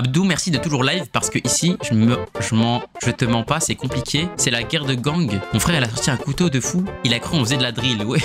Abdou, merci de toujours live parce que ici, je te mens pas, c'est compliqué. C'est la guerre de gang. Mon frère, il a sorti un couteau de fou. Il a cru on faisait de la drill, ouais.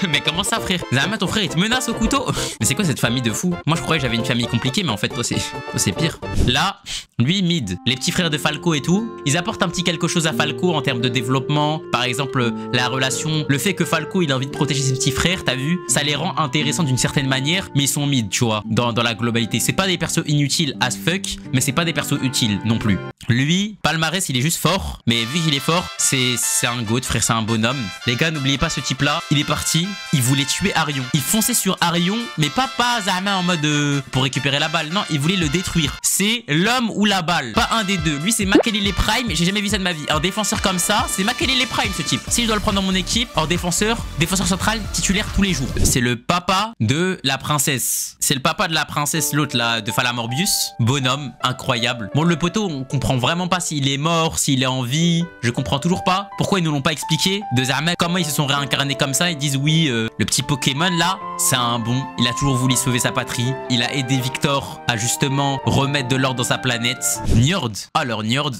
Mais comment ça, frère? Zama, ton frère, il te menace au couteau? Mais c'est quoi cette famille de fous? Moi, je croyais que j'avais une famille compliquée, mais en fait, toi, c'est pire. Là, lui, mid. Les petits frères de Falco et tout, ils apportent un petit quelque chose à Falco en termes de développement. Par exemple, la relation, le fait que Falco, il a envie de protéger ses petits frères, t'as vu? Ça les rend intéressants d'une certaine manière, mais ils sont mid, tu vois, dans la globalité. C'est pas des persos inutiles as fuck, mais c'est pas des persos utiles non plus. Lui, palmarès, il est juste fort, mais vu qu'il est fort, c'est un goat, frère, c'est un bonhomme. Les gars, n'oubliez pas ce type-là, il est parti, il voulait tuer Arion. Il fonçait sur Arion, mais pas Zama en mode pour récupérer la balle, non, il voulait le détruire. C'est l'homme ou la balle, pas un des deux. Lui, c'est Makelele Prime, j'ai jamais vu ça de ma vie. Un défenseur comme ça, c'est Makelele Prime, ce type. Si je dois le prendre dans mon équipe, en défenseur central, titulaire tous les jours. C'est le papa de la princesse. C'est le papa de la princesse, l'autre là, de Falamorbius. Bonhomme, incroyable. Bon, le poteau, on comprend vraiment pas s'il est mort, s'il est en vie. Je comprends toujours pas pourquoi ils nous l'ont pas expliqué. De Zama, comment ils se sont réincarnés comme ça. Ils disent oui, le petit Pokémon là, c'est un bon. Il a toujours voulu sauver sa patrie. Il a aidé Victor à justement remettre de l'ordre dans sa planète. Njord. Alors Njord,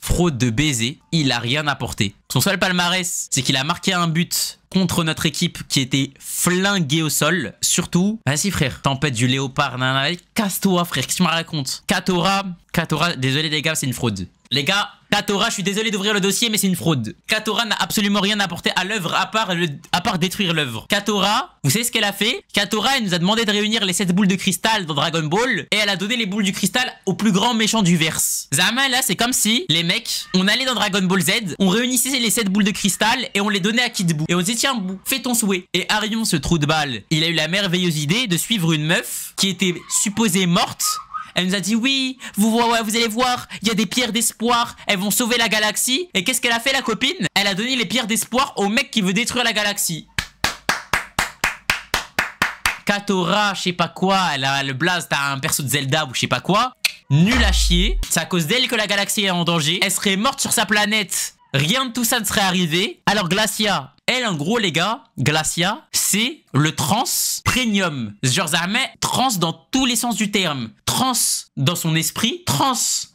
fraude de baiser. Il a rien apporté. Son seul palmarès, c'est qu'il a marqué un but contre notre équipe qui était flinguée au sol. Surtout, vas-y frère, tempête du léopard, casse-toi frère, qu'est-ce que tu me racontes? Katora, désolé les gars, c'est une fraude. Les gars, Katora, je suis désolé d'ouvrir le dossier, mais c'est une fraude. Katora n'a absolument rien apporté à l'œuvre à part détruire l'œuvre. Katora, vous savez ce qu'elle a fait? Katora, elle nous a demandé de réunir les 7 boules de cristal dans Dragon Ball et elle a donné les boules du cristal au plus grand méchant du verse. Zama, là, c'est comme si les mecs, on allait dans Dragon Ball Z, on réunissait les 7 boules de cristal et on les donnait à Kid Buu. Et on disait, tiens, Buu, fais ton souhait. Et Arion, ce trou de balle, il a eu la merveilleuse idée de suivre une meuf qui était supposée morte. Elle nous a dit oui, vous allez voir, il y a des pierres d'espoir, elles vont sauver la galaxie. Et qu'est-ce qu'elle a fait la copine? Elle a donné les pierres d'espoir au mec qui veut détruire la galaxie. Katora, je sais pas quoi, elle a le blaze, t'as un perso de Zelda ou je sais pas quoi. Nul à chier, c'est à cause d'elle que la galaxie est en danger. Elle serait morte sur sa planète, rien de tout ça ne serait arrivé. Alors Glacia, elle en gros les gars, Glacia, c'est le trans premium. Genre jamais trans dans tous les sens du terme. Trans dans son esprit, trans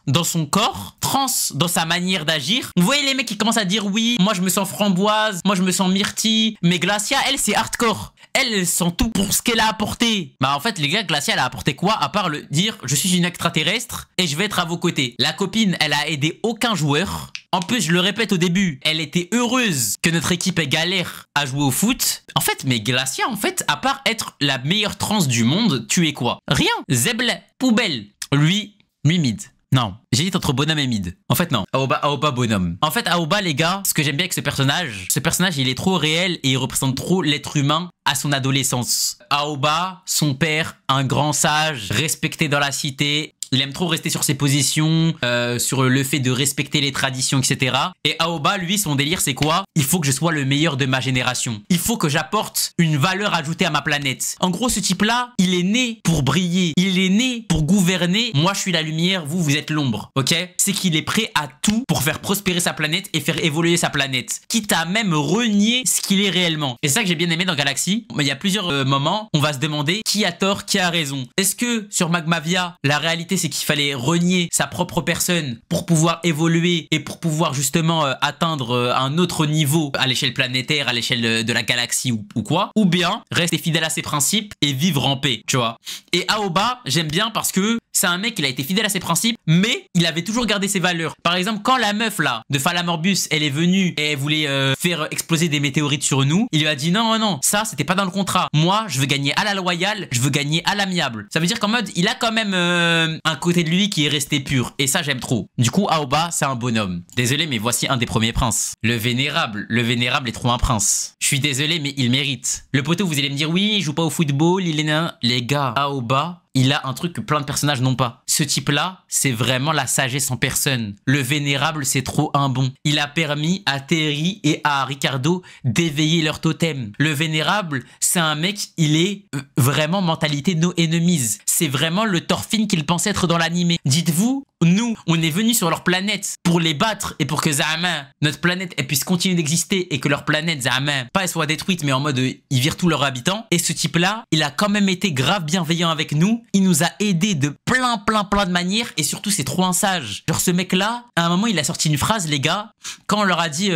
dans son corps, trans dans sa manière d'agir. Vous voyez les mecs qui commencent à dire oui, moi je me sens framboise, moi je me sens myrtille. Mais Glacia, elle c'est hardcore. Elle sent tout pour ce qu'elle a apporté. Bah en fait les gars, Glacia elle a apporté quoi à part le dire je suis une extraterrestre et je vais être à vos côtés. La copine elle a aidé aucun joueur. En plus, je le répète au début, elle était heureuse que notre équipe ait galère à jouer au foot. En fait, mais Glacia, en fait, à part être la meilleure trans du monde, tu es quoi? Rien. Zeble, poubelle. Lui mid. Non, j'hésite entre bonhomme et mid. En fait, non. Aoba, bonhomme. En fait, Aoba, les gars, ce que j'aime bien avec ce personnage, il est trop réel et il représente trop l'être humain à son adolescence. Aoba, son père, un grand sage, respecté dans la cité. Il aime trop rester sur ses positions, sur le fait de respecter les traditions, etc. Et Aoba, lui, son délire, c'est quoi? Il faut que je sois le meilleur de ma génération. Il faut que j'apporte une valeur ajoutée à ma planète. En gros, ce type-là, il est né pour briller. Il est né pour gouverner. Moi, je suis la lumière, vous êtes l'ombre. Ok? C'est qu'il est prêt à tout pour faire prospérer sa planète et faire évoluer sa planète. Quitte à même renier ce qu'il est réellement. Et c'est ça que j'ai bien aimé dans Galaxy. Il y a plusieurs moments, on va se demander qui a tort, qui a raison. Est-ce que sur Magmavia, la réalité, c'est qu'il fallait renier sa propre personne pour pouvoir évoluer et pour pouvoir justement atteindre un autre niveau à l'échelle planétaire, à l'échelle de la galaxie ou quoi, ou bien rester fidèle à ses principes et vivre en paix, tu vois. Et Aoba, j'aime bien parce que c'est un mec, il a été fidèle à ses principes, mais il avait toujours gardé ses valeurs. Par exemple, quand la meuf là, de Falamorbius, elle est venue et elle voulait faire exploser des météorites sur nous, il lui a dit non, ça c'était pas dans le contrat. Moi, je veux gagner à la loyale, je veux gagner à l'amiable. Ça veut dire qu'en mode, il a quand même un côté de lui qui est resté pur. Et ça, j'aime trop. Du coup, Aoba, c'est un bonhomme. Désolé, mais voici un des premiers princes. Le vénérable est trop un prince. Je suis désolé, mais il mérite. Le poteau, vous allez me dire, oui, il joue pas au football, il est nain. Les gars, Aoba, il a un truc que plein de personnages n'ont pas. Ce type-là, c'est vraiment la sagesse en personne. Le vénérable, c'est trop un bon. Il a permis à Terry et à Ricardo d'éveiller leur totem. Le vénérable, c'est un mec, il est vraiment mentalité no enemies. c'est vraiment le Thorfinn qu'ils pensaient être dans l'animé. Dites-vous, nous, on est venus sur leur planète pour les battre et pour que Zama, notre planète, elle puisse continuer d'exister et que leur planète, Zama, pas elle soit détruite, mais en mode ils virent tous leurs habitants. Et ce type-là, il a quand même été grave bienveillant avec nous. Il nous a aidés de plein de manières et surtout, c'est trop un sage. Genre, ce mec-là, à un moment, il a sorti une phrase, les gars, quand on leur a dit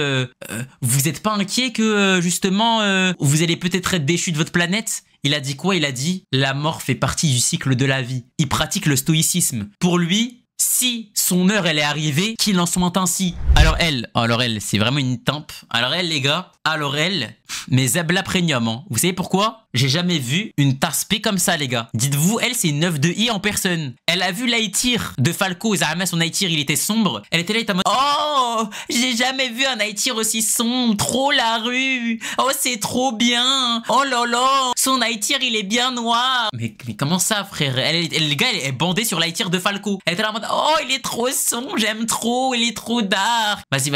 vous êtes pas inquiets que justement vous allez peut-être être déchus de votre planète? Il a dit quoi? Il a dit la mort fait partie du cycle de la vie. Il pratique le stoïcisme. Pour lui, si son heure elle est arrivée, qu'il en soit ainsi. Alors elle, c'est vraiment une tempe. Alors elle, les gars, mais Zabla Premium, hein. Vous savez pourquoi? J'ai jamais vu une tasse P comme ça, les gars. Dites-vous, elle, c'est une 9 de I en personne. Elle a vu l'Aïtir de Falco. Zahama, son Aïtir, il était sombre. Elle était là, elle était en mode oh, j'ai jamais vu un Aïtir aussi sombre. Trop la rue. Oh, c'est trop bien. Oh là là, son Aïtir, il est bien noir. Mais comment ça, frère? Le gars, elle est bandée sur l'Aïtir de Falco. Elle était là en mode oh, il est trop sombre, j'aime trop, il est trop dark. Vas-y,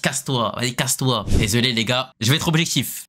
casse-toi. Désolé, les gars, je vais être objectif.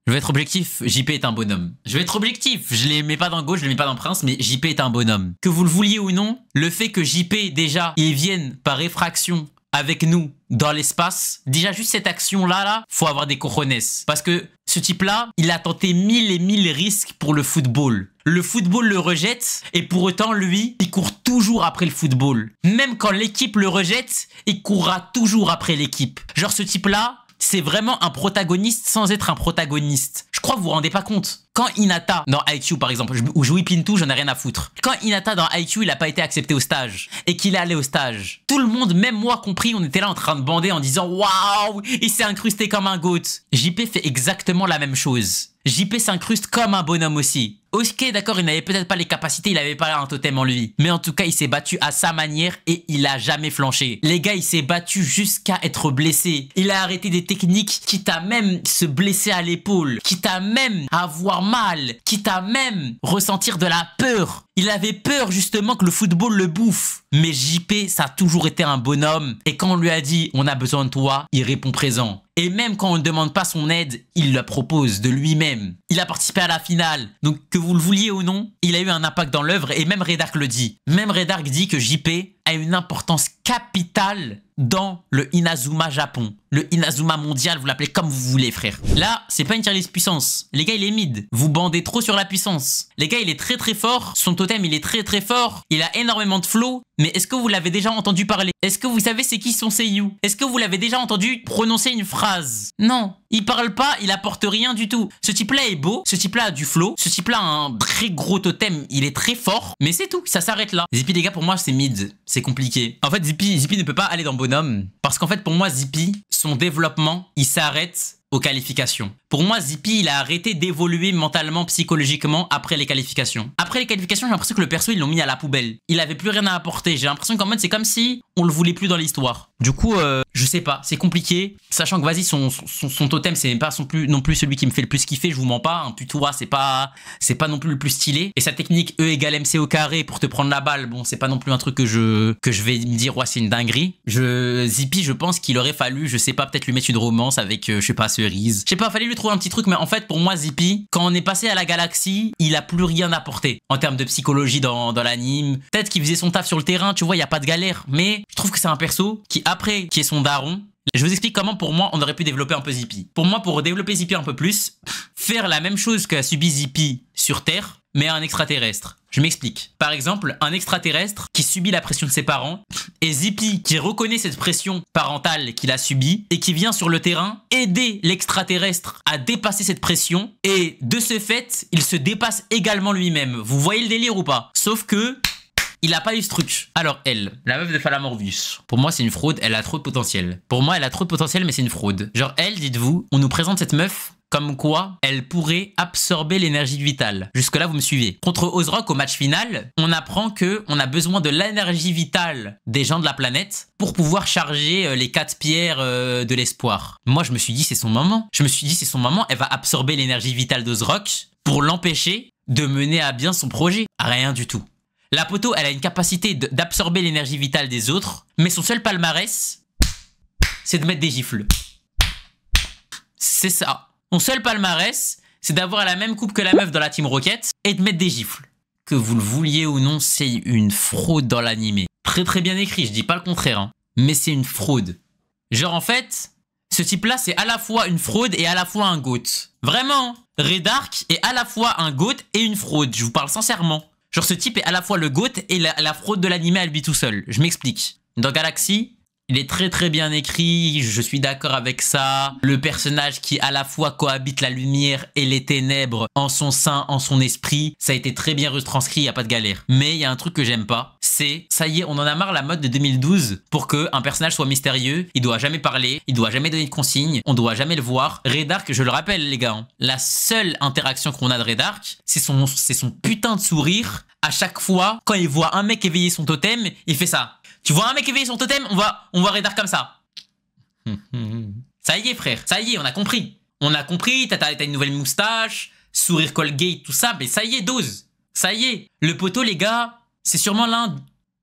JP est un bonhomme. Je vais être objectif. Je les mets pas dans Go, je les mets pas dans Prince, mais JP est un bonhomme. Que vous le vouliez ou non, le fait que JP, déjà, il vienne par effraction avec nous dans l'espace, déjà juste cette action-là, faut avoir des cojones. Parce que ce type-là, il a tenté 1000 et 1000 risques pour le football. Le football le rejette et pour autant, lui, il court toujours après le football. Même quand l'équipe le rejette, il courra toujours après l'équipe. Genre ce type-là, c'est vraiment un protagoniste sans être un protagoniste. Je crois que vous vous rendez pas compte. Quand Hinata, dans IQ par exemple, ou je whip into, j'en ai rien à foutre. Quand Hinata dans IQ, il a pas été accepté au stage, et qu'il est allé au stage, tout le monde, même moi compris, on était là en train de bander en disant waouh, il s'est incrusté comme un goat. JP fait exactement la même chose. JP s'incruste comme un bonhomme aussi. Ok, d'accord, il n'avait peut-être pas les capacités, il avait pas un totem en lui. Mais en tout cas, il s'est battu à sa manière et il a jamais flanché. Les gars, il s'est battu jusqu'à être blessé. Il a arrêté des techniques, quitte à même se blesser à l'épaule, quitte à même avoir mal, quitte à même ressentir de la peur. Il avait peur justement que le football le bouffe. Mais JP, ça a toujours été un bonhomme. Et quand on lui a dit on a besoin de toi, il répond présent. Et même quand on ne demande pas son aide, il la propose de lui-même. Il a participé à la finale. Donc que vous le vouliez ou non, il a eu un impact dans l'œuvre et même Redark le dit. Même Redark dit que JP a une importance capitale dans le Inazuma Japon. Le Inazuma mondial, vous l'appelez comme vous voulez, frère. Là, c'est pas une tier list puissance. Les gars, il est mid. Vous bandez trop sur la puissance. Les gars, il est très fort. Son totem, il est très fort. Il a énormément de flow. Mais est-ce que vous l'avez déjà entendu parler? Est-ce que vous savez c'est qui son seiyuu? Est-ce que vous l'avez déjà entendu prononcer une phrase? Non. Il parle pas, il apporte rien du tout. Ce type-là est beau, ce type-là a du flow, ce type-là a un très gros totem, il est très fort, mais c'est tout, ça s'arrête là. Zippy, les gars, pour moi, c'est mid, c'est compliqué. En fait, Zippy ne peut pas aller dans bonhomme, parce qu'en fait, pour moi, Zippy, son développement, il s'arrête aux qualifications. Pour moi, Zippy, il a arrêté d'évoluer mentalement, psychologiquement après les qualifications. Après les qualifications, j'ai l'impression que le perso, ils l'ont mis à la poubelle. Il avait plus rien à apporter. J'ai l'impression qu'en mode, c'est comme si on le voulait plus dans l'histoire. Du coup, je sais pas, c'est compliqué. Sachant que, vas-y, son totem, c'est pas non plus celui qui me fait le plus kiffer, je vous mens pas. Un putois, c'est pas non plus le plus stylé. Et sa technique E égale MC au carré pour te prendre la balle, bon, c'est pas non plus un truc que je vais me dire, ouais, c'est une dinguerie. Zippy, je pense qu'il aurait fallu, je sais pas, peut-être lui mettre une romance avec, je sais pas, Cerise. Je sais pas, fallait lui trouver un petit truc, mais en fait, pour moi, Zippy, quand on est passé à la galaxie, il a plus rien apporté en termes de psychologie dans l'anime. Peut-être qu'il faisait son taf sur le terrain, tu vois, il y a pas de galère. Mais je trouve que c'est un perso qui, après, qui est son daron. Je vous explique comment, pour moi, on aurait pu développer un peu Zippy. Pour moi, pour développer Zippy un peu plus, faire la même chose qu'a subi Zippy sur Terre, mais à un extraterrestre. Je m'explique. Par exemple, un extraterrestre qui subit la pression de ses parents et Zippy qui reconnaît cette pression parentale qu'il a subie et qui vient sur le terrain aider l'extraterrestre à dépasser cette pression et de ce fait, il se dépasse également lui-même. Vous voyez le délire ou pas? Sauf que il a pas eu ce truc. Alors elle, la meuf de Falamorbius, pour moi c'est une fraude, elle a trop de potentiel. Pour moi elle a trop de potentiel mais c'est une fraude. Genre elle, dites-vous, on nous présente cette meuf comme quoi elle pourrait absorber l'énergie vitale. Jusque là vous me suivez. Contre Ozrock au match final, on apprend que on a besoin de l'énergie vitale des gens de la planète pour pouvoir charger les 4 pierres de l'espoir. Moi je me suis dit c'est son moment. Elle va absorber l'énergie vitale d'Ozrock pour l'empêcher de mener à bien son projet. Rien du tout. La poteau, elle a une capacité d'absorber l'énergie vitale des autres, mais son seul palmarès, c'est de mettre des gifles. C'est ça. Son seul palmarès, c'est d'avoir la même coupe que la meuf dans la Team Rocket et de mettre des gifles. que vous le vouliez ou non, c'est une fraude dans l'animé. Très très bien écrit, je dis pas le contraire, hein. Mais c'est une fraude. Genre en fait, ce type-là, c'est à la fois une fraude et à la fois un GOAT. Vraiment, Redark est à la fois un GOAT et une fraude, je vous parle sincèrement. Genre ce type est à la fois le GOAT et la fraude de l'animé à lui tout seul. Je m'explique. Dans Galaxy, il est très très bien écrit, je suis d'accord avec ça. Le personnage qui à la fois cohabite la lumière et les ténèbres en son sein, en son esprit, ça a été très bien retranscrit, il n'y a pas de galère. Mais il y a un truc que j'aime pas, c'est, ça y est, on en a marre la mode de 2012 pour qu'un personnage soit mystérieux, il doit jamais parler, il doit jamais donner de consignes, on doit jamais le voir. Redark, je le rappelle les gars, hein, la seule interaction qu'on a de Redark, c'est son putain de sourire. À chaque fois, quand il voit un mec éveiller son totem, il fait ça. Tu vois un mec éveiller son totem, on va Redark comme ça. Ça y est frère, ça y est, on a compris. On a compris, t'as une nouvelle moustache, sourire Colgate, tout ça, mais ça y est, dose. Ça y est. Le poteau, les gars, c'est sûrement l'un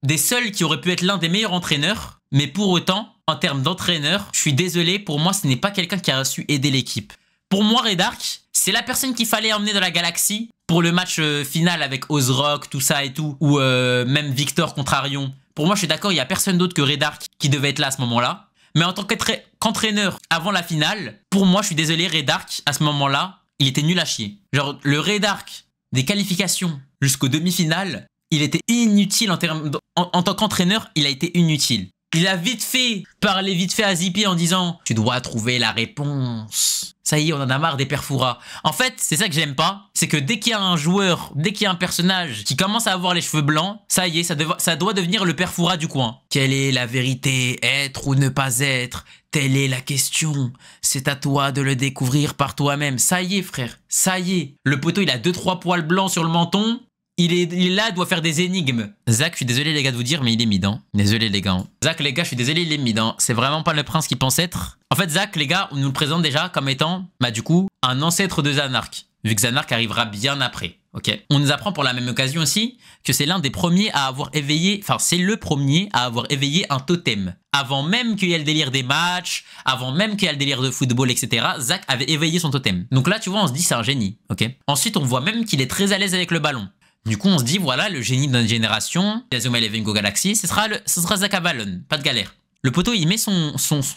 des seuls qui aurait pu être l'un des meilleurs entraîneurs. Mais pour autant, en termes d'entraîneur, je suis désolé, pour moi, ce n'est pas quelqu'un qui a su aider l'équipe. Pour moi, Redark, c'est la personne qu'il fallait emmener dans la galaxie pour le match final avec Ozrock, tout ça et tout, ou même Victor contre Arion. Pour moi, je suis d'accord, il n'y a personne d'autre que Redark qui devait être là à ce moment-là. Mais en tant qu'entraîneur avant la finale, pour moi, je suis désolé, Redark, à ce moment-là, il était nul à chier. Genre, le Redark des qualifications jusqu'aux demi-finales, il était inutile en tant qu'entraîneur, il a été inutile. Il a vite fait parler à Zippy en disant « Tu dois trouver la réponse ». Ça y est, on en a marre des Perfura. En fait, c'est ça que j'aime pas. C'est que dès qu'il y a un joueur, dès qu'il y a un personnage qui commence à avoir les cheveux blancs, ça y est, ça doit devenir le Perfura du coin. Quelle est la vérité? Être ou ne pas être? Telle est la question. C'est à toi de le découvrir par toi-même. Ça y est, frère. Ça y est. Le poteau, il a 2-3 poils blancs sur le menton. Il est là, il doit faire des énigmes. Zach, je suis désolé les gars de vous dire, mais il est mid. Hein. Désolé les gars. Hein. Zach, les gars, je suis désolé, il est mid. Hein. C'est vraiment pas le prince qu'il pense être. En fait, Zach, les gars, on nous le présente déjà comme étant, bah du coup, un ancêtre de Zanark. Vu que Zanark arrivera bien après. Ok. On nous apprend pour la même occasion aussi que c'est l'un des premiers à avoir éveillé, enfin c'est le premier à avoir éveillé un totem. Avant même qu'il y ait le délire des matchs, avant même qu'il y ait le délire de football, etc. Zach avait éveillé son totem. Donc là, tu vois, on se dit c'est un génie. Ok. Ensuite, on voit même qu'il est très à l'aise avec le ballon. Du coup, on se dit, voilà, le génie de notre génération, Azuma Eleven Go Galaxy, ce sera Zach Avalon, pas de galère. Le poteau, il met son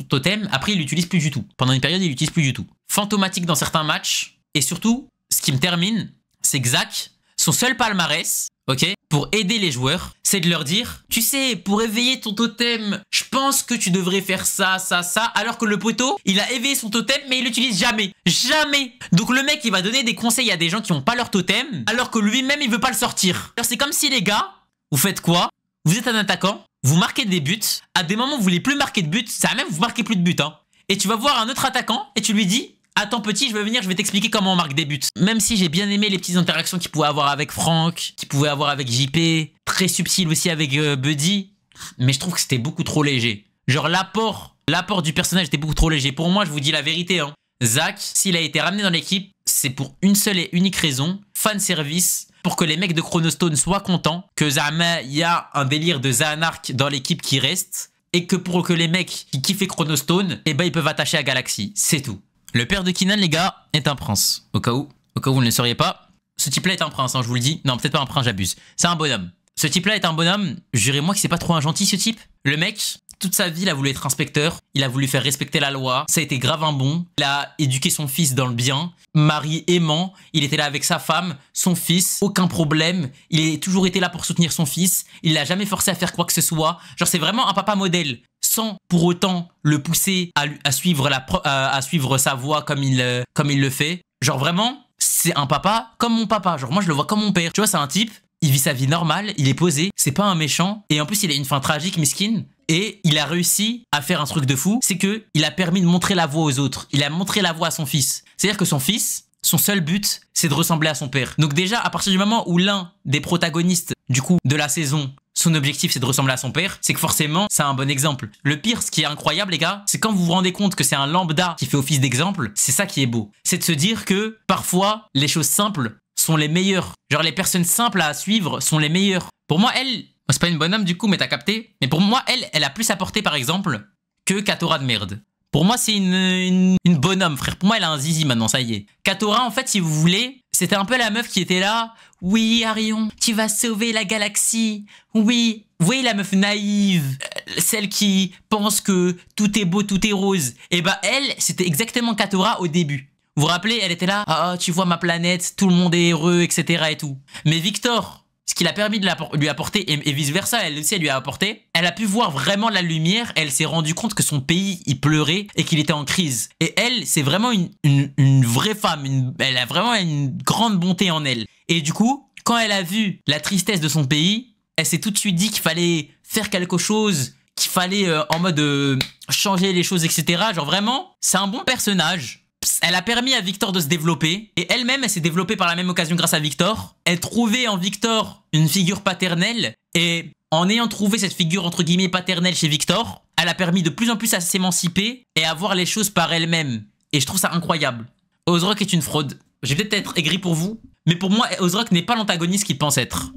totem, après il l'utilise plus du tout. Pendant une période, il l'utilise plus du tout. Fantomatique dans certains matchs, et surtout, ce qui me termine, c'est que Zach, son seul palmarès, ok, pour aider les joueurs, c'est de leur dire, tu sais, pour éveiller ton totem, je pense que tu devrais faire ça, ça, ça, alors que le poteau, il a éveillé son totem, mais il l'utilise jamais. Jamais. Donc le mec, il va donner des conseils à des gens qui n'ont pas leur totem, alors que lui-même, il veut pas le sortir. Alors c'est comme si les gars, vous faites quoi? Vous êtes un attaquant, vous marquez des buts, à des moments, vous voulez plus marquer de buts, ça va même vous marquez plus de buts, hein. Et tu vas voir un autre attaquant, et tu lui dis, attends petit, je vais venir, je vais t'expliquer comment on marque des buts. Même si j'ai bien aimé les petites interactions qu'il pouvait avoir avec Franck, qu'il pouvait avoir avec JP, très subtil aussi avec Buddy, mais je trouve que c'était beaucoup trop léger. Genre l'apport du personnage était beaucoup trop léger. Pour moi, je vous dis la vérité, hein. Zach, s'il a été ramené dans l'équipe, c'est pour une seule et unique raison, fan service, pour que les mecs de Chronostone soient contents, que Zama, il y a un délire de Zanark dans l'équipe qui reste, et que pour que les mecs qui kiffent Chronostone, eh ben ils peuvent attacher à Galaxy, c'est tout. Le père de Kinan, les gars, est un prince. Au cas où vous ne le sauriez pas, ce type-là est un prince, hein, je vous le dis. Non, peut-être pas un prince, j'abuse. C'est un bonhomme. Ce type-là est un bonhomme. Jurez-moi que c'est pas trop un gentil, ce type. Le mec, toute sa vie, il a voulu être inspecteur. Il a voulu faire respecter la loi. Ça a été grave un bon. Il a éduqué son fils dans le bien. Mari aimant. Il était là avec sa femme, son fils. Aucun problème. Il a toujours été là pour soutenir son fils. Il l'a jamais forcé à faire quoi que ce soit. Genre, c'est vraiment un papa modèle. Sans pour autant le pousser à suivre sa voie comme il le fait. Genre vraiment, c'est un papa comme mon papa. Genre moi je le vois comme mon père. Tu vois, c'est un type, il vit sa vie normale, il est posé, c'est pas un méchant. Et en plus il a une fin tragique, miskin. Et il a réussi à faire un truc de fou. C'est que il a permis de montrer la voie aux autres. Il a montré la voie à son fils. C'est-à-dire que son fils, son seul but, c'est de ressembler à son père. Donc déjà, à partir du moment où l'un des protagonistes du coup de la saison, son objectif c'est de ressembler à son père, c'est que forcément c'est un bon exemple. Le pire, ce qui est incroyable les gars, c'est quand vous vous rendez compte que c'est un lambda qui fait office d'exemple, c'est ça qui est beau. C'est de se dire que parfois les choses simples sont les meilleures. Genre les personnes simples à suivre sont les meilleures. Pour moi elle, c'est pas une bonne homme du coup mais t'as capté, mais pour moi elle a plus apporté par exemple que Katora de merde. Pour moi c'est une bonne homme frère, pour moi elle a un zizi maintenant, ça y est. Katora en fait si vous voulez, c'était un peu la meuf qui était là. Oui, Arion, tu vas sauver la galaxie. Oui. Vous voyez la meuf naïve, celle qui pense que tout est beau, tout est rose. Et bah elle, c'était exactement Katora au début. Vous vous rappelez, elle était là, ah, tu vois ma planète, tout le monde est heureux, etc. et tout. Mais Victor, ce qu'il a permis de lui apporter, et vice versa, elle aussi, elle lui a apporté, elle a pu voir vraiment la lumière, elle s'est rendue compte que son pays, il pleurait et qu'il était en crise. Et elle, c'est vraiment une vraie femme, elle a vraiment une grande bonté en elle. Et du coup, quand elle a vu la tristesse de son pays, elle s'est tout de suite dit qu'il fallait faire quelque chose, qu'il fallait en mode changer les choses, etc. Genre vraiment, c'est un bon personnage. Elle a permis à Victor de se développer. Et elle-même, elle s'est développée par la même occasion grâce à Victor. Elle trouvait en Victor une figure paternelle. Et en ayant trouvé cette figure entre guillemets paternelle chez Victor, elle a permis de plus en plus à s'émanciper et à voir les choses par elle-même. Et je trouve ça incroyable. Ozrock est une fraude. Je vais peut-être être aigri pour vous, mais pour moi, Ozrock n'est pas l'antagoniste qu'il pense être.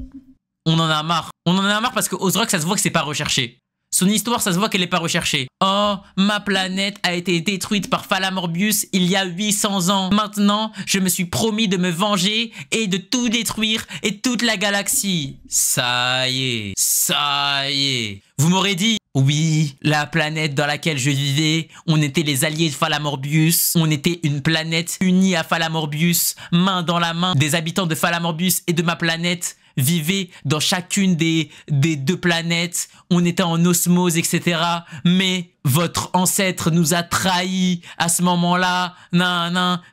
On en a marre. On en a marre parce que Ozrock, ça se voit que c'est pas recherché. Son histoire, ça se voit qu'elle est pas recherchée. Oh, ma planète a été détruite par Falamorbius il y a 800 ans. Maintenant, je me suis promis de me venger et de tout détruire et toute la galaxie. Ça y est, ça y est. Vous m'aurez dit, oui, la planète dans laquelle je vivais, on était les alliés de Falamorbius. On était une planète unie à Falamorbius, main dans la main. Des habitants de Falamorbius et de ma planète vivaient dans chacune des deux planètes, on était en osmose, etc. Mais votre ancêtre nous a trahis à ce moment-là,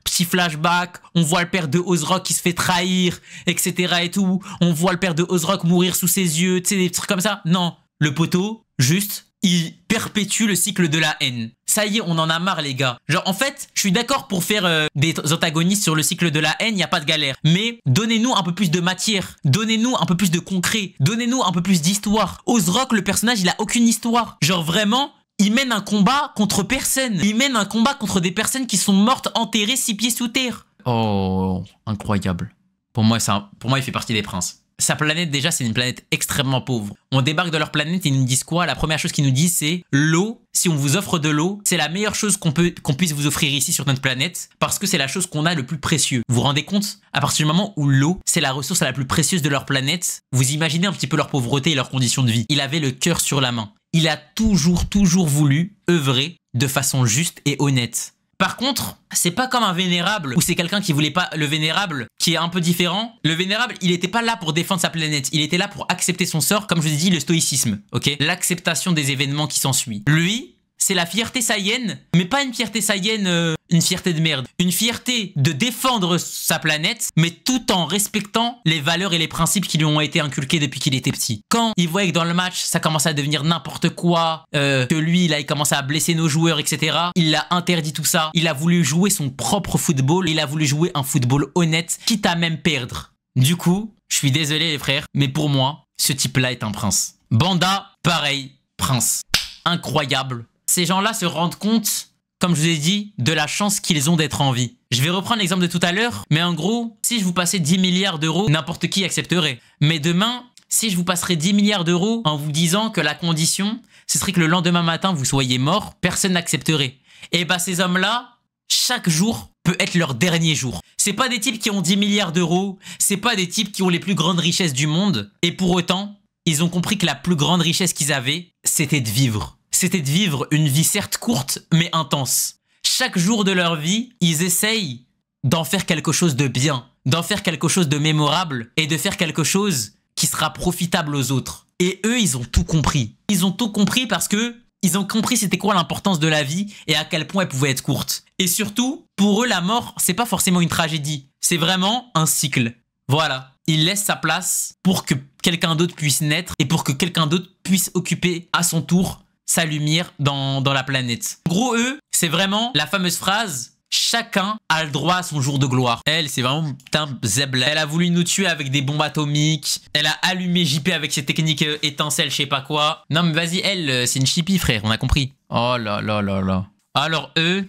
petit flashback, on voit le père de Ozrock qui se fait trahir, etc. et tout, on voit le père de Ozrock mourir sous ses yeux, tu sais, des trucs comme ça. Non, le poteau, juste, il perpétue le cycle de la haine. Ça y est, on en a marre, les gars. Genre, en fait, je suis d'accord pour faire des antagonistes sur le cycle de la haine, il n'y a pas de galère. Mais donnez-nous un peu plus de matière. Donnez-nous un peu plus de concret. Donnez-nous un peu plus d'histoire. Ozrock, le personnage, il a aucune histoire. Genre, vraiment, il mène un combat contre personne. Il mène un combat contre des personnes qui sont mortes, enterrées, 6 pieds sous terre. Oh, incroyable. Pour moi, il fait partie des princes. Sa planète, déjà, c'est une planète extrêmement pauvre. On débarque de leur planète et ils nous disent quoi? La première chose qu'ils nous disent, c'est l'eau. Si on vous offre de l'eau, c'est la meilleure chose qu'on puisse vous offrir ici sur notre planète parce que c'est la chose qu'on a le plus précieux. Vous vous rendez compte? À partir du moment où l'eau, c'est la ressource la plus précieuse de leur planète, vous imaginez un petit peu leur pauvreté et leurs conditions de vie. Il avait le cœur sur la main. Il a toujours voulu œuvrer de façon juste et honnête. Par contre, c'est pas comme un vénérable où c'est quelqu'un qui voulait pas. Le vénérable qui est un peu différent. Le vénérable, il était pas là pour défendre sa planète. Il était là pour accepter son sort, comme je vous ai dit, le stoïcisme. Ok, l'acceptation des événements qui s'ensuit. Lui, c'est la fierté saïenne, mais pas une fierté saïenne, une fierté de merde. Une fierté de défendre sa planète, mais tout en respectant les valeurs et les principes qui lui ont été inculqués depuis qu'il était petit. Quand il voyait que dans le match, ça commençait à devenir n'importe quoi, que lui, là, il commençait à blesser nos joueurs, etc. Il a interdit tout ça. Il a voulu jouer son propre football. Il a voulu jouer un football honnête, quitte à même perdre. Du coup, je suis désolé les frères, mais pour moi, ce type-là est un prince. Banda, pareil, prince. Incroyable. Ces gens-là se rendent compte, comme je vous ai dit, de la chance qu'ils ont d'être en vie. Je vais reprendre l'exemple de tout à l'heure, mais en gros, si je vous passais 10 milliards d'euros, n'importe qui accepterait. Mais demain, si je vous passerais 10 milliards d'euros en vous disant que la condition, ce serait que le lendemain matin, vous soyez mort, personne n'accepterait. Et bah ces hommes-là, chaque jour peut être leur dernier jour. C'est pas des types qui ont 10 milliards d'euros, c'est pas des types qui ont les plus grandes richesses du monde, et pour autant, ils ont compris que la plus grande richesse qu'ils avaient, c'était de vivre. C'était de vivre une vie certes courte, mais intense. Chaque jour de leur vie, ils essayent d'en faire quelque chose de bien, d'en faire quelque chose de mémorable et de faire quelque chose qui sera profitable aux autres. Et eux, ils ont tout compris. Ils ont tout compris parce que ils ont compris c'était quoi l'importance de la vie et à quel point elle pouvait être courte. Et surtout, pour eux, la mort, c'est pas forcément une tragédie. C'est vraiment un cycle. Voilà. Il laisse sa place pour que quelqu'un d'autre puisse naître et pour que quelqu'un d'autre puisse occuper à son tour sa lumière dans la planète. En gros, eux, c'est vraiment la fameuse phrase « Chacun a le droit à son jour de gloire ». Elle, c'est vraiment putain zèble. Elle a voulu nous tuer avec des bombes atomiques. Elle a allumé JP avec ses techniques étincelles, je sais pas quoi. Non mais vas-y, elle, c'est une chippie, frère, on a compris. Oh là là là là. Alors eux,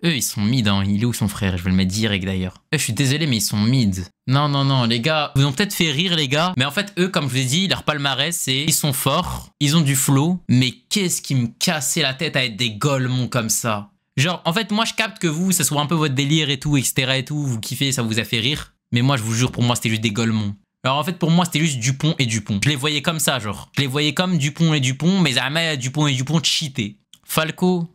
ils sont mid, hein. Il est où son frère? Je vais le mettre direct d'ailleurs. Je suis désolé, mais ils sont mid. Non, les gars, vous ont peut-être fait rire, les gars. Mais en fait, eux, comme je vous ai dit, leur palmarès, c'est... Ils sont forts, ils ont du flow. Mais qu'est-ce qui me cassait la tête à être des golemons comme ça? Genre, en fait, moi, je capte que vous, ça soit un peu votre délire et tout, etc. et tout. Vous kiffez, ça vous a fait rire. Mais moi, je vous jure, pour moi, c'était juste des golemons. Alors en fait, pour moi, c'était juste Dupont et Dupont. Je les voyais comme ça, genre. Je les voyais comme Dupont et Dupont, mais jamais Dupont et Dupont cheatés. Falco,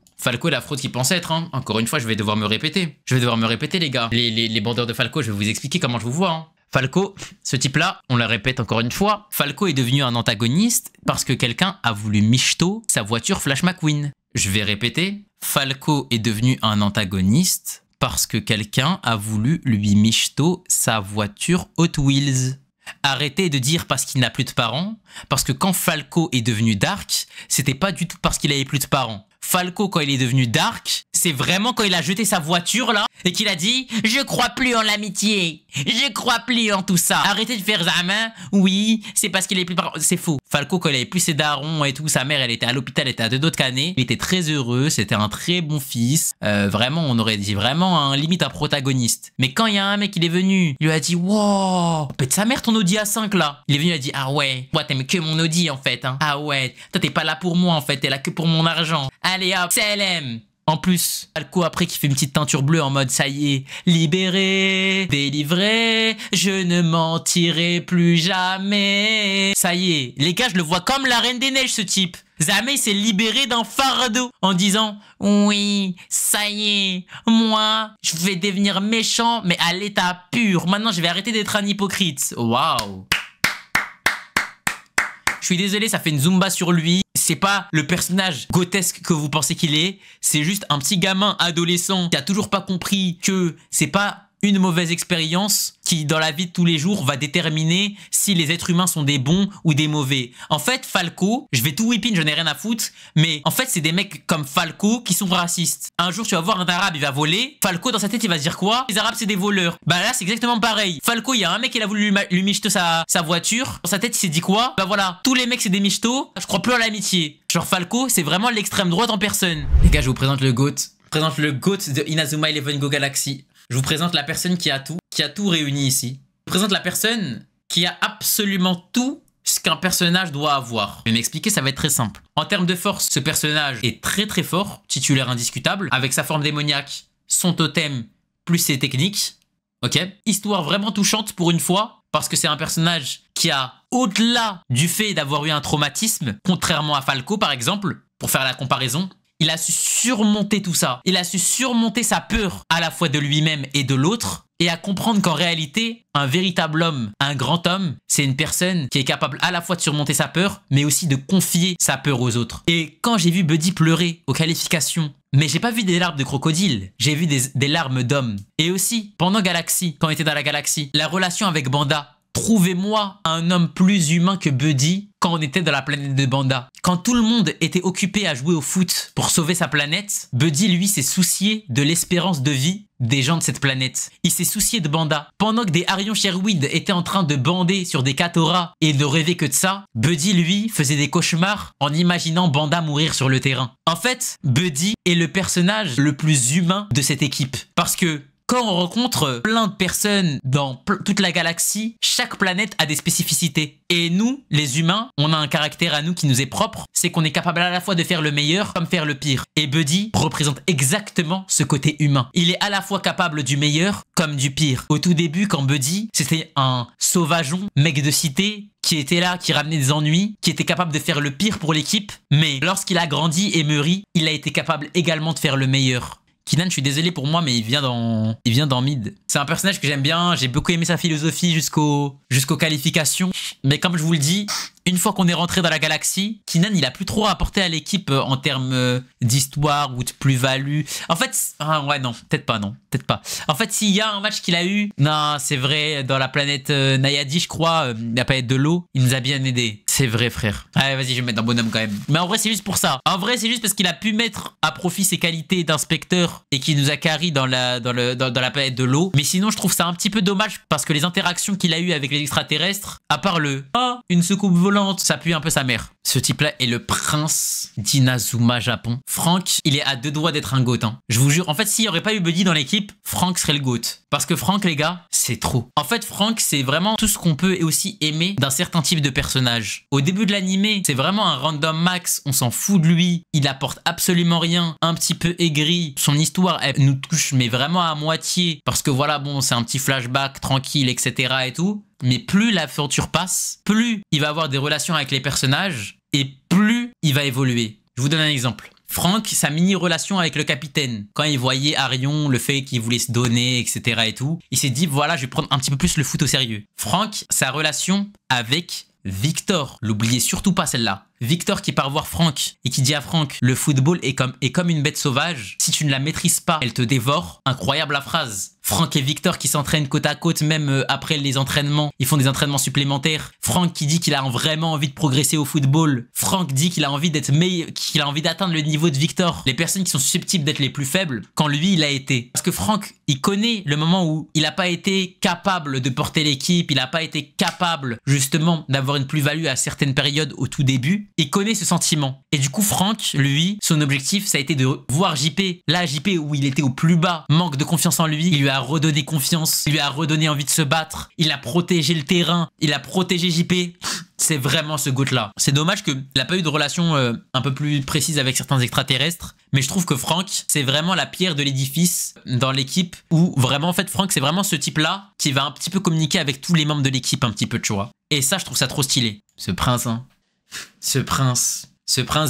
la fraude qu'il pense être, hein. Encore une fois, je vais devoir me répéter. Je vais devoir me répéter, les gars. Les bandeurs de Falco, je vais vous expliquer comment je vous vois, hein. Falco, ce type-là, on le répète encore une fois, Falco est devenu un antagoniste parce que quelqu'un a voulu michto sa voiture Flash McQueen. Je vais répéter, Falco est devenu un antagoniste parce que quelqu'un a voulu lui michto sa voiture Hot Wheels. Arrêtez de dire parce qu'il n'a plus de parents, parce que quand Falco est devenu Dark, c'était pas du tout parce qu'il avait plus de parents. Falco, quand il est devenu Dark, c'est vraiment quand il a jeté sa voiture là et qu'il a dit « Je crois plus en l'amitié, je crois plus en tout ça. » Arrêtez de faire Zaman, oui, c'est parce qu'il est plus parents. C'est faux. Falco, quand il avait plus ses darons et tout, sa mère, elle était à l'hôpital, elle était à 2 doigts de caner. Il était très heureux, c'était un très bon fils. Vraiment, on aurait dit vraiment limite un protagoniste. Mais quand il y a un mec, il est venu, il lui a dit « Wow, pète sa mère ton Audi A5 là. » Il est venu, il a dit « Ah ouais, toi t'aimes que mon Audi en fait, hein. Ah ouais, toi t'es pas là pour moi en fait, t'es là que pour mon argent. Allez hop, CLM. » En plus, Falco après qui fait une petite teinture bleue en mode ça y est, libéré, délivré, je ne mentirai plus jamais. Ça y est, les gars, je le vois comme la Reine des Neiges ce type. Jamais il s'est libéré d'un fardeau en disant oui, ça y est, moi, je vais devenir méchant mais à l'état pur. Maintenant, je vais arrêter d'être un hypocrite. Waouh. Je suis désolé, ça fait une zumba sur lui. C'est pas le personnage grotesque que vous pensez qu'il est. C'est juste un petit gamin adolescent qui a toujours pas compris que c'est pas une mauvaise expérience qui, dans la vie de tous les jours, va déterminer si les êtres humains sont des bons ou des mauvais. En fait, Falco, je vais tout whipping, je n'ai rien à foutre, mais en fait, c'est des mecs comme Falco qui sont racistes. Un jour, tu vas voir un arabe, il va voler. Falco, dans sa tête, il va se dire quoi? Les arabes, c'est des voleurs. Bah là, c'est exactement pareil. Falco, il y a un mec qui a voulu lui michto sa voiture. Dans sa tête, il s'est dit quoi? Bah voilà, tous les mecs, c'est des michtos. Je crois plus à l'amitié. Genre, Falco, c'est vraiment l'extrême droite en personne. Les gars, je vous présente le GOAT. Je présente le GOAT de Inazuma Eleven Go Galaxy. Je vous présente la personne qui a tout réuni ici. Je vous présente la personne qui a absolument tout ce qu'un personnage doit avoir. Je vais m'expliquer, ça va être très simple. En termes de force, ce personnage est très très fort, titulaire indiscutable, avec sa forme démoniaque, son totem, plus ses techniques. Ok. Histoire vraiment touchante pour une fois, parce que c'est un personnage qui a, au-delà du fait d'avoir eu un traumatisme, contrairement à Falco par exemple, pour faire la comparaison, il a su surmonter tout ça. Il a su surmonter sa peur à la fois de lui-même et de l'autre et à comprendre qu'en réalité, un véritable homme, un grand homme, c'est une personne qui est capable à la fois de surmonter sa peur mais aussi de confier sa peur aux autres. Et quand j'ai vu Buddy pleurer aux qualifications, mais j'ai pas vu des larmes de crocodile, j'ai vu des larmes d'homme. Et aussi, pendant Galaxy, quand on était dans la galaxie, la relation avec Banda. Trouvez-moi un homme plus humain que Buddy quand on était dans la planète de Banda. Quand tout le monde était occupé à jouer au foot pour sauver sa planète, Buddy, lui, s'est soucié de l'espérance de vie des gens de cette planète. Il s'est soucié de Banda. Pendant que des Arion Sherwood étaient en train de bander sur des Katora et de rêver que de ça, Buddy, lui, faisait des cauchemars en imaginant Banda mourir sur le terrain. En fait, Buddy est le personnage le plus humain de cette équipe. Parce que quand on rencontre plein de personnes dans toute la galaxie, chaque planète a des spécificités. Et nous, les humains, on a un caractère à nous qui nous est propre, c'est qu'on est capable à la fois de faire le meilleur comme faire le pire. Et Buddy représente exactement ce côté humain. Il est à la fois capable du meilleur comme du pire. Au tout début, quand Buddy, c'était un sauvageon, mec de cité, qui était là, qui ramenait des ennuis, qui était capable de faire le pire pour l'équipe, mais lorsqu'il a grandi et mûri, il a été capable également de faire le meilleur. Kinan, je suis désolé pour moi, mais il vient dans mid. C'est un personnage que j'aime bien, j'ai beaucoup aimé sa philosophie jusqu'aux qualifications. Mais comme je vous le dis, une fois qu'on est rentré dans la galaxie, Kinan, il a plus trop à apporter à l'équipe en termes d'histoire ou de plus-value. En fait, ouais, non, peut-être pas, non, peut-être pas. En fait, s'il y a un match qu'il a eu, non, c'est vrai, dans la planète Nayadi, je crois, la planète de l'eau, il nous a bien aidé. C'est vrai, frère. Allez, vas-y, je vais mettre un bonhomme quand même. Mais en vrai, c'est juste pour ça. En vrai, c'est juste parce qu'il a pu mettre à profit ses qualités d'inspecteur et qu'il nous a carry dans la planète de l'eau. Mais sinon, je trouve ça un petit peu dommage parce que les interactions qu'il a eues avec les extraterrestres, à part une soucoupe volante volante, ça pue un peu sa mère. Ce type-là est le prince d'Inazuma Japon. Franck, il est à 2 doigts d'être un GOAT. Hein. Je vous jure, en fait, s'il n'y aurait pas eu Buddy dans l'équipe, Franck serait le GOAT. Parce que Franck, les gars, c'est trop. En fait, Franck, c'est vraiment tout ce qu'on peut aussi aimer d'un certain type de personnage. Au début de l'animé, c'est vraiment un random max, on s'en fout de lui, il apporte absolument rien, un petit peu aigri. Son histoire, elle nous touche, mais vraiment à moitié. Parce que voilà, bon, c'est un petit flashback tranquille, etc. et tout. Mais plus l'aventure passe, plus il va avoir des relations avec les personnages et plus il va évoluer. Je vous donne un exemple. Franck, sa mini-relation avec le capitaine, quand il voyait Arion, le fait qu'il voulait se donner, etc. et tout, il s'est dit, voilà, je vais prendre un petit peu plus le foot au sérieux. Franck, sa relation avec Victor, l'oubliez surtout pas celle-là. Victor qui part voir Franck et qui dit à Franck, le football est comme une bête sauvage, si tu ne la maîtrises pas, elle te dévore. Incroyable la phrase. Franck et Victor qui s'entraînent côte à côte, même après les entraînements, ils font des entraînements supplémentaires. Franck qui dit qu'il a vraiment envie de progresser au football. Franck dit qu'il a envie d'être meilleur, qu'il a envie d'atteindre le niveau de Victor. Les personnes qui sont susceptibles d'être les plus faibles, quand lui il a été. Parce que Franck, il connaît le moment où il n'a pas été capable de porter l'équipe, il n'a pas été capable justement d'avoir une plus-value à certaines périodes au tout début. Il connaît ce sentiment. Et du coup, Franck, lui, son objectif, ça a été de voir JP. Là, JP, où il était au plus bas, manque de confiance en lui, il lui a redonné confiance, il lui a redonné envie de se battre, il a protégé le terrain, il a protégé JP. C'est vraiment ce GOAT-là. C'est dommage qu'il n'a pas eu de relation un peu plus précise avec certains extraterrestres, mais je trouve que Franck, c'est vraiment la pierre de l'édifice dans l'équipe, où vraiment, en fait, Franck, c'est vraiment ce type-là qui va un petit peu communiquer avec tous les membres de l'équipe, un petit peu, tu vois. Et ça, je trouve ça trop stylé. Ce prince, hein. Ce prince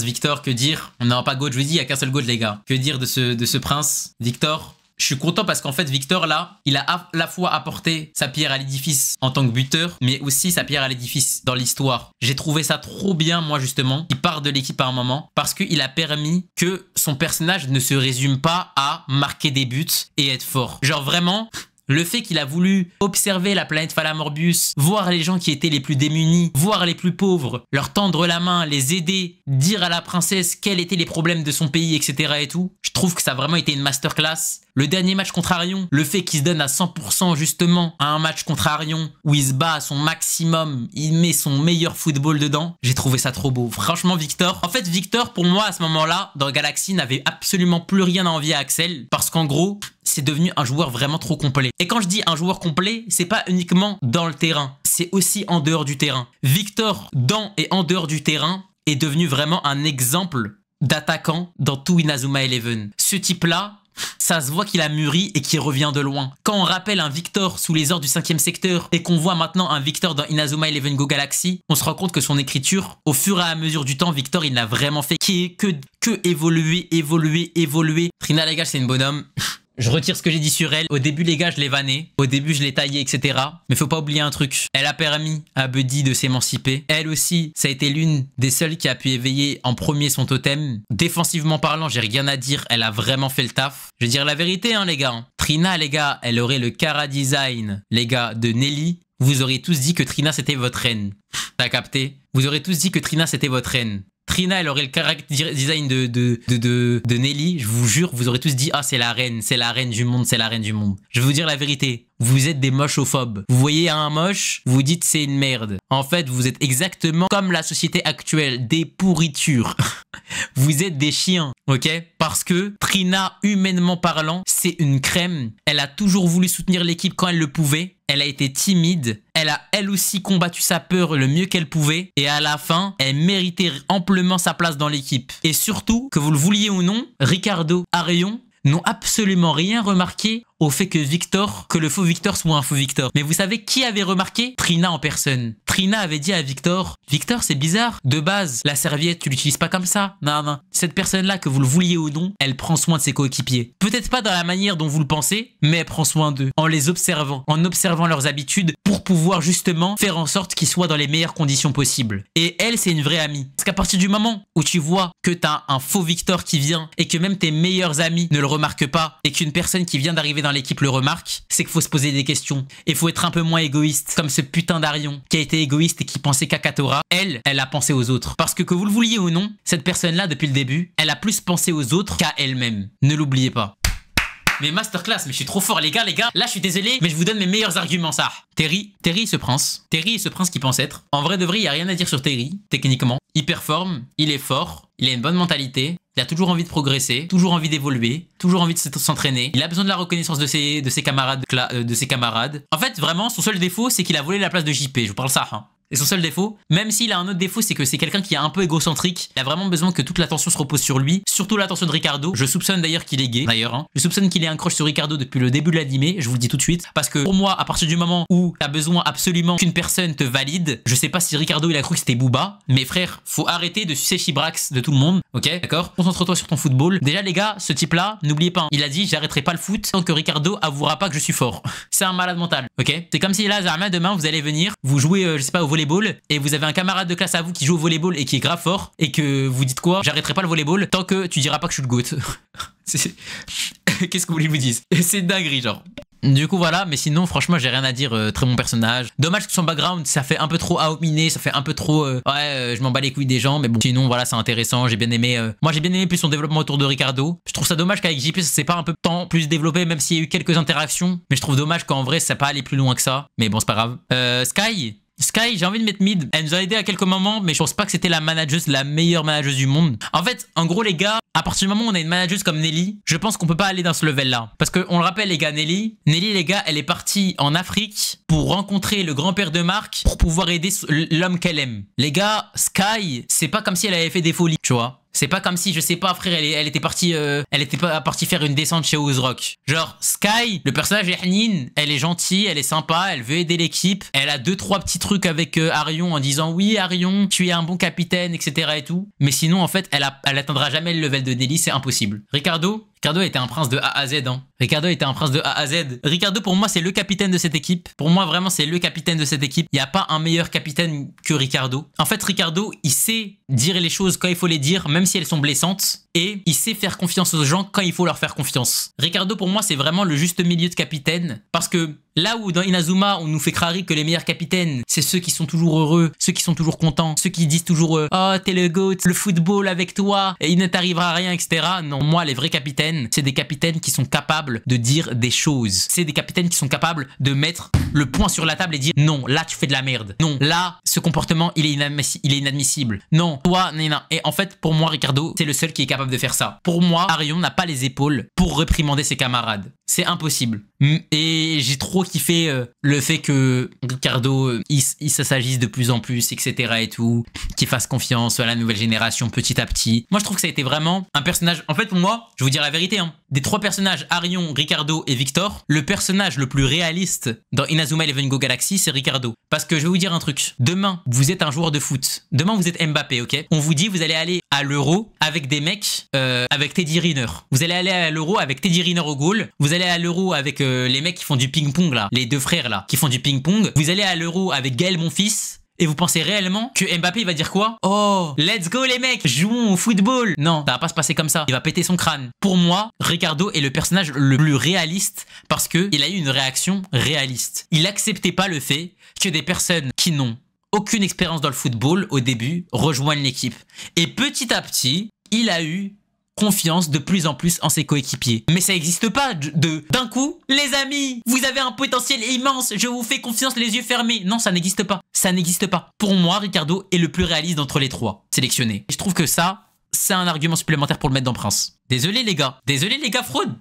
Victor, que dire? On n'a pas GOAT, je vous dis, il n'y a qu'un seul GOAT, les gars. Que dire de ce prince Victor? Je suis content parce qu'en fait, Victor, là, il a à la fois apporté sa pierre à l'édifice en tant que buteur, mais aussi sa pierre à l'édifice dans l'histoire. J'ai trouvé ça trop bien, moi, justement, qu'il part de l'équipe à un moment, parce qu'il a permis que son personnage ne se résume pas à marquer des buts et être fort. Genre, vraiment... Le fait qu'il a voulu observer la planète Falamorbius, voir les gens qui étaient les plus démunis, voir les plus pauvres, leur tendre la main, les aider, dire à la princesse quels étaient les problèmes de son pays, etc. et tout, je trouve que ça a vraiment été une masterclass. Le dernier match contre Arion, le fait qu'il se donne à 100% justement à un match contre Arion, où il se bat à son maximum, il met son meilleur football dedans, j'ai trouvé ça trop beau. Franchement, Victor, en fait, Victor, pour moi, à ce moment-là, dans Galaxy, n'avait absolument plus rien à envier à Axel, parce qu'en gros, c'est devenu un joueur vraiment trop complet. Et quand je dis un joueur complet, c'est pas uniquement dans le terrain, c'est aussi en dehors du terrain. Victor, dans et en dehors du terrain, est devenu vraiment un exemple d'attaquant dans tout Inazuma Eleven. Ce type-là, ça se voit qu'il a mûri et qu'il revient de loin. Quand on rappelle un Victor sous les ordres du 5e secteur et qu'on voit maintenant un Victor dans Inazuma Eleven Go Galaxy, on se rend compte que son écriture, au fur et à mesure du temps, Victor, il n'a vraiment fait que évoluer. Trina, les gars, c'est une bonhomme. Je retire ce que j'ai dit sur elle. Au début, les gars, je l'ai vanné. Au début, je l'ai taillé, etc. Mais faut pas oublier un truc. Elle a permis à Buddy de s'émanciper. Elle aussi, ça a été l'une des seules qui a pu éveiller en premier son totem. Défensivement parlant, j'ai rien à dire. Elle a vraiment fait le taf. Je vais dire la vérité, hein, les gars. Trina, les gars, elle aurait le Chara Design, les gars, de Nelly. Vous auriez tous dit que Trina, c'était votre reine. T'as capté? Vous aurez tous dit que Trina, c'était votre reine. Trina, elle aurait le character design de Nelly. Je vous jure, vous aurez tous dit « Ah, c'est la reine du monde, c'est la reine du monde. » Je vais vous dire la vérité. Vous êtes des mochophobes. Vous voyez un moche, vous dites c'est une merde. En fait, vous êtes exactement comme la société actuelle, des pourritures. Vous êtes des chiens, ok? Parce que Trina, humainement parlant, c'est une crème. Elle a toujours voulu soutenir l'équipe quand elle le pouvait. Elle a été timide. Elle a elle aussi combattu sa peur le mieux qu'elle pouvait. Et à la fin, elle méritait amplement sa place dans l'équipe. Et surtout, que vous le vouliez ou non, Ricardo, Arion n'ont absolument rien remarqué au fait que le faux Victor soit un faux Victor. Mais vous savez qui avait remarqué? Trina en personne. Trina avait dit à Victor, Victor, c'est bizarre. De base, la serviette, tu l'utilises pas comme ça. Non. Cette personne-là, que vous le vouliez ou non, elle prend soin de ses coéquipiers. Peut-être pas dans la manière dont vous le pensez, mais elle prend soin d'eux. En les observant, en observant leurs habitudes, pour pouvoir justement faire en sorte qu'ils soient dans les meilleures conditions possibles. Et elle, c'est une vraie amie. Parce qu'à partir du moment où tu vois que t'as un faux Victor qui vient, et que même tes meilleurs amis ne le remarquent pas, et qu'une personne qui vient d'arriver dans l'équipe le remarque, c'est qu'il faut se poser des questions. Et il faut être un peu moins égoïste, comme ce putain d'Arion, qui a été égoïste et qui pensait qu'à Katora. Elle a pensé aux autres. Parce que vous le vouliez ou non, cette personne-là, depuis le début, elle a plus pensé aux autres qu'à elle-même. Ne l'oubliez pas. Mais masterclass, mais je suis trop fort, les gars. Là, je suis désolé, mais je vous donne mes meilleurs arguments, ça. Terry, ce prince qui pense être. En vrai de vrai, il n'y a rien à dire sur Terry, techniquement. Il performe, il est fort, il a une bonne mentalité. Il a toujours envie de progresser, toujours envie d'évoluer, toujours envie de s'entraîner. Il a besoin de la reconnaissance de ses camarades. En fait, vraiment, son seul défaut, c'est qu'il a volé la place de JP. Je vous parle ça, hein. Et son seul défaut, même s'il a un autre défaut, c'est que c'est quelqu'un qui est un peu égocentrique. Il a vraiment besoin que toute l'attention se repose sur lui, surtout l'attention de Ricardo. Je soupçonne d'ailleurs qu'il est gay, hein. Je soupçonne qu'il ait un crush sur Ricardo depuis le début de l'animé, je vous le dis tout de suite. Parce que pour moi, à partir du moment où t'as besoin absolument qu'une personne te valide, je sais pas si Ricardo il a cru que c'était Booba, mais frère, faut arrêter de sucer Chibrax de tout le monde, ok, d'accord? Concentre-toi sur ton football. Déjà les gars, ce type-là, n'oubliez pas, il a dit j'arrêterai pas le foot tant que Ricardo avouera pas que je suis fort. C'est un malade mental, ok? C'est comme si là, Zarma, demain, vous allez venir, vous jouez, je sais pas, au volleyball, et vous avez un camarade de classe à vous qui joue au volleyball et qui est grave fort, et que vous dites quoi? J'arrêterai pas le volleyball tant que tu diras pas que je suis le GOAT. Qu'est-ce que vous voulez que je vous dise? C'est dinguerie, genre. Du coup voilà, mais sinon franchement j'ai rien à dire, très bon personnage. Dommage que son background ça fait un peu trop Aomine, ça fait un peu trop je m'en bats les couilles des gens, mais bon sinon voilà c'est intéressant, j'ai bien aimé moi j'ai bien aimé plus son développement autour de Ricardo. Je trouve ça dommage qu'avec JP ça s'est pas un peu tant plus développé, même s'il y a eu quelques interactions, mais je trouve dommage qu'en vrai ça n'a pas allé plus loin que ça, mais bon c'est pas grave. Sky, j'ai envie de mettre mid. Elle nous a aidé à quelques moments, mais je pense pas que c'était la meilleure manageuse du monde. En fait, en gros, les gars, à partir du moment où on a une manageuse comme Nelly, je pense qu'on peut pas aller dans ce level-là. Parce qu'on le rappelle, les gars, Nelly, les gars, elle est partie en Afrique pour rencontrer le grand-père de Marc pour pouvoir aider l'homme qu'elle aime. Les gars, Sky, c'est pas comme si elle avait fait des folies, tu vois. C'est pas comme si, je sais pas, frère, elle était partie faire une descente chez Ozrock. Genre, Sky, le personnage est Hanin, elle est gentille, elle est sympa, elle veut aider l'équipe. Elle a 2-3 petits trucs avec Arion en disant oui, Arion, tu es un bon capitaine, etc. et tout. Mais sinon, en fait, elle atteindra jamais le level de Nelly, c'est impossible. Ricardo était un prince de A à Z, hein. Ricardo était un prince de A à Z. Ricardo, pour moi, c'est le capitaine de cette équipe. Pour moi, vraiment, c'est le capitaine de cette équipe. Il n'y a pas un meilleur capitaine que Ricardo. En fait, Ricardo, il sait dire les choses quand il faut les dire, même si elles sont blessantes. Et il sait faire confiance aux gens quand il faut leur faire confiance. Ricardo, pour moi, c'est vraiment le juste milieu de capitaine. Parce que là où dans Inazuma, on nous fait crari que les meilleurs capitaines, c'est ceux qui sont toujours heureux, ceux qui sont toujours contents, ceux qui disent toujours oh, t'es le GOAT, le football avec toi, et il ne t'arrivera rien, etc. Non, moi, les vrais capitaines, c'est des capitaines qui sont capables de dire des choses. C'est des capitaines qui sont capables de mettre le poing sur la table et dire non, là, tu fais de la merde. Non, là, ce comportement, il est inadmissible. Non, toi, nina. Et en fait, pour moi, Ricardo, c'est le seul qui est capable de faire ça. Pour moi, Arion n'a pas les épaules pour réprimander ses camarades. C'est impossible. Et j'ai trop kiffé le fait que Ricardo, il s'agisse de plus en plus, etc. et tout, qu'il fasse confiance à la nouvelle génération petit à petit. Moi, je trouve que ça a été vraiment un personnage... En fait, pour moi, je vais vous dire la vérité, hein, des 3 personnages, Arion, Ricardo et Victor, le personnage le plus réaliste dans Inazuma Eleven Go Galaxy, c'est Ricardo. Parce que je vais vous dire un truc. Demain, vous êtes un joueur de foot. Demain, vous êtes Mbappé, ok? On vous dit, vous allez aller à l'Euro avec des mecs, avec Teddy Riner. Vous allez aller à l'Euro avec Teddy Riner au goal. Vous allez à l'Euro avec les mecs qui font du ping-pong, là. Les 2 frères, là, qui font du ping-pong. Vous allez à l'Euro avec Gaël, mon fils. Et vous pensez réellement que Mbappé va dire quoi? Oh, let's go les mecs, jouons au football. Non, ça va pas se passer comme ça. Il va péter son crâne. Pour moi, Ricardo est le personnage le plus réaliste parce que il a eu une réaction réaliste. Il acceptait pas le fait que des personnes qui n'ont aucune expérience dans le football au début rejoignent l'équipe. Et petit à petit, il a eu confiance de plus en plus en ses coéquipiers. Mais ça n'existe pas d'un coup, les amis, vous avez un potentiel immense, je vous fais confiance les yeux fermés. Non, ça n'existe pas. Ça n'existe pas. Pour moi, Ricardo est le plus réaliste d'entre les 3 sélectionnés. Et je trouve que ça, c'est un argument supplémentaire pour le mettre dans Prince. Désolé les gars. Désolé les gars fraude.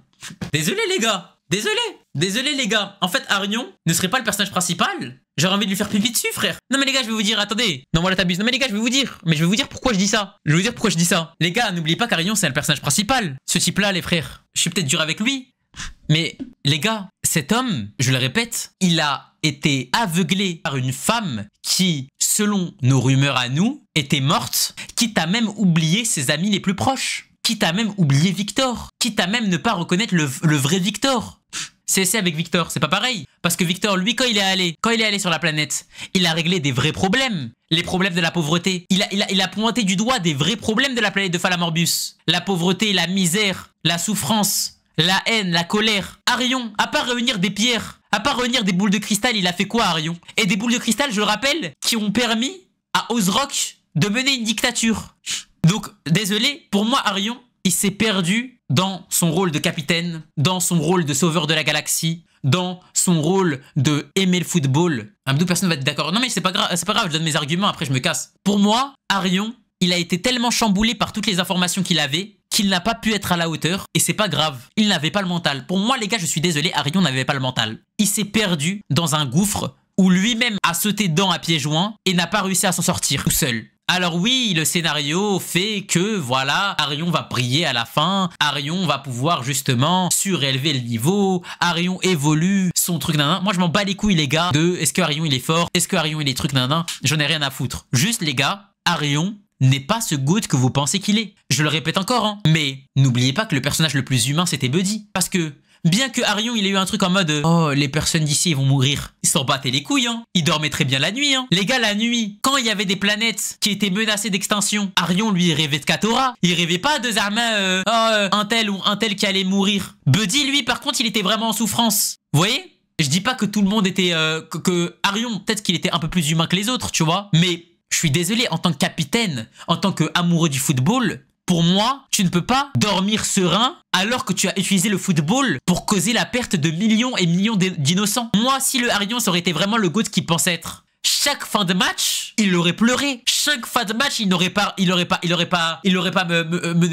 Désolé les gars. Désolé les gars. En fait, Arion ne serait pas le personnage principal. J'aurais envie de lui faire pipi dessus, frère. Non mais les gars, je vais vous dire, attendez. Non, voilà, t'abuses. Non mais les gars, je vais vous dire. Mais je vais vous dire pourquoi je dis ça. Les gars, n'oubliez pas qu'Arion, c'est le personnage principal. Ce type-là, les frères. Je suis peut-être dur avec lui. Mais les gars, cet homme, je le répète, il a été aveuglé par une femme qui, selon nos rumeurs à nous, était morte, quitte à même oublier ses amis les plus proches. Quitte à même oublier Victor. Quitte à même ne pas reconnaître le vrai Victor. C'est avec Victor, c'est pas pareil. Parce que Victor, lui, quand il est allé sur la planète, il a réglé des vrais problèmes. Les problèmes de la pauvreté. Il a pointé du doigt des vrais problèmes de la planète de Falamorbius. La pauvreté, la misère, la souffrance, la haine, la colère. Arion, à part réunir des pierres, à part réunir des boules de cristal, il a fait quoi, Arion? Et des boules de cristal, je le rappelle, qui ont permis à Ozrock de mener une dictature. Donc, désolé, pour moi, Arion, il s'est perdu dans son rôle de capitaine, dans son rôle de sauveur de la galaxie, dans son rôle de aimer le football. Abdou, personne ne va être d'accord. Non mais c'est pas grave, je donne mes arguments, après je me casse. Pour moi, Arion, il a été tellement chamboulé par toutes les informations qu'il avait qu'il n'a pas pu être à la hauteur et c'est pas grave. Il n'avait pas le mental. Pour moi, les gars, je suis désolé, Arion n'avait pas le mental. Il s'est perdu dans un gouffre où lui-même a sauté dedans à pieds joints et n'a pas réussi à s'en sortir tout seul. Alors oui, le scénario fait que, voilà, Arion va briller à la fin, Arion va pouvoir justement surélever le niveau, Arion évolue, son truc nanan. Moi, je m'en bats les couilles, les gars, de est-ce que Arion il est fort, est-ce que Arion il est truc nanan, j'en ai rien à foutre. Juste, les gars, Arion n'est pas ce GOAT que vous pensez qu'il est. Je le répète encore, hein. Mais n'oubliez pas que le personnage le plus humain, c'était Buddy. Parce que, bien que Arion, il ait eu un truc en mode « Oh, les personnes d'ici, ils vont mourir », ils s'en battaient les couilles, hein. Il dormait très bien la nuit, hein. Les gars, la nuit, quand il y avait des planètes qui étaient menacées d'extinction, Arion, lui, il rêvait de Katora. Il rêvait pas de Zarma, un tel ou un tel qui allait mourir. Buddy, lui, par contre, il était vraiment en souffrance. Vous voyez? Je dis pas que tout le monde était... que Arion, peut-être qu'il était un peu plus humain que les autres, tu vois. Mais je suis désolé, en tant que capitaine, en tant qu'amoureux du football... Pour moi, tu ne peux pas dormir serein alors que tu as utilisé le football pour causer la perte de millions et millions d'innocents. Moi, si le Arion, ça aurait été vraiment le GOAT qu'il pense être, chaque fin de match, il aurait pleuré. Chaque fin de match, il n'aurait pas mené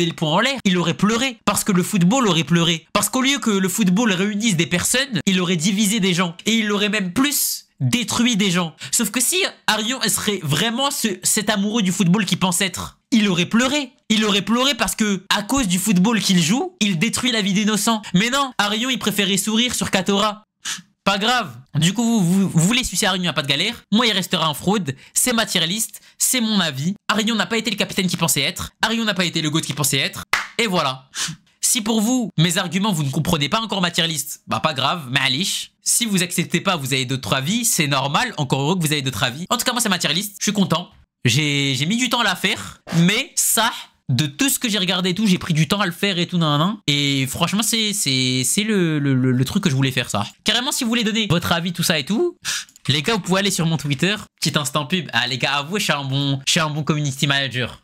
le poing en l'air. Il aurait pleuré parce que le football aurait pleuré. Parce qu'au lieu que le football réunisse des personnes, il aurait divisé des gens et il aurait même plus détruit des gens. Sauf que si Arion serait vraiment cet amoureux du football qu'il pense être, il aurait pleuré. Il aurait pleuré parce que, à cause du football qu'il joue, il détruit la vie d'innocents. Mais non, Arion, il préférait sourire sur Katora. Pas grave. Du coup, vous voulez sucer Arion, y a pas de galère. Moi, il restera en fraude. C'est ma tier list. C'est mon avis. Arion n'a pas été le capitaine qu'il pensait être. Arion n'a pas été le GOAT qu'il pensait être. Et voilà. Si pour vous, mes arguments, vous ne comprenez pas encore ma tier list, bah pas grave, ma'alish. Si vous acceptez pas, vous avez d'autres avis, c'est normal. Encore heureux que vous avez d'autres avis. En tout cas, moi, c'est ma tier list. Je suis content. J'ai mis du temps à la faire, mais ça, de tout ce que j'ai regardé et tout, j'ai pris du temps à le faire et tout, nan. Et franchement, c'est le truc que je voulais faire, ça. Carrément, si vous voulez donner votre avis, tout ça et tout, les gars, vous pouvez aller sur mon Twitter. Petit instant pub. Ah, les gars, avouez, je suis un bon community manager.